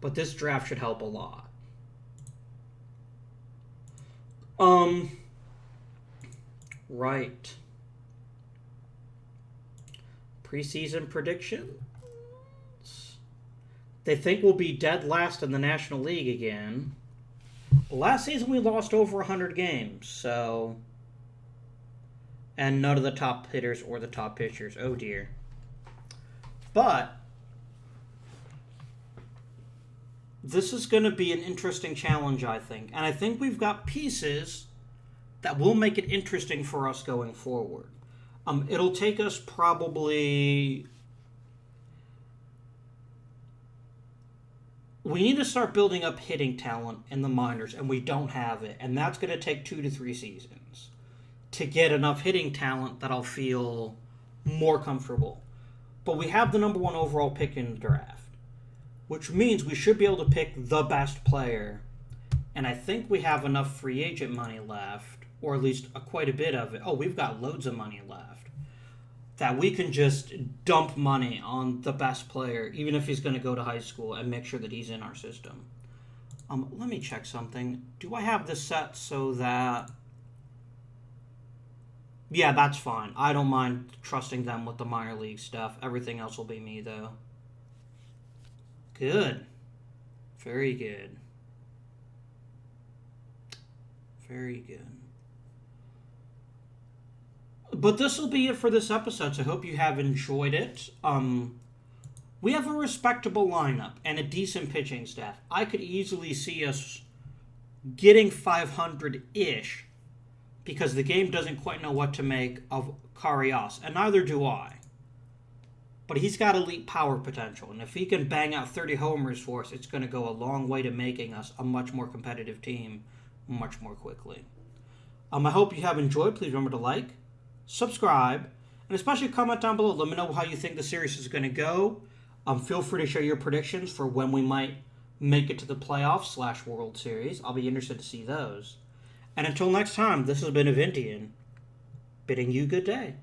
S1: But this draft should help a lot. Right. Preseason predictions. They think we'll be dead last in the National League again. Last season we lost over 100 games, so... And none of the top hitters or the top pitchers. Oh dear. But this is going to be an interesting challenge, I think. And I think we've got pieces that will make it interesting for us going forward. It'll take us probably... We need to start building up hitting talent in the minors, and we don't have it. And that's going to take 2 to 3 seasons to get enough hitting talent that I'll feel more comfortable. But we have the number 1 overall pick in the draft, which means we should be able to pick the best player. And I think we have enough free agent money left, or at least quite a bit of it. Oh, we've got loads of money left. That we can just dump money on the best player, even if he's going to go to high school, and make sure that he's in our system. Let me check something. Do I have this set so that... Yeah, that's fine. I don't mind trusting them with the minor league stuff. Everything else will be me, though. Good. Very good. Very good. But this will be it for this episode, so I hope you have enjoyed it. We have a respectable lineup and a decent pitching staff. I could easily see us getting 500-ish because the game doesn't quite know what to make of Karias, and neither do I. But he's got elite power potential, and if he can bang out 30 homers for us, it's going to go a long way to making us a much more competitive team much more quickly. I hope you have enjoyed. Please remember to like, subscribe, and especially comment down below. Let me know how you think the series is going to go. Feel free to share your predictions for when we might make it to the playoffs / World Series. I'll be interested to see those. And until next time, this has been Avintian, bidding you good day.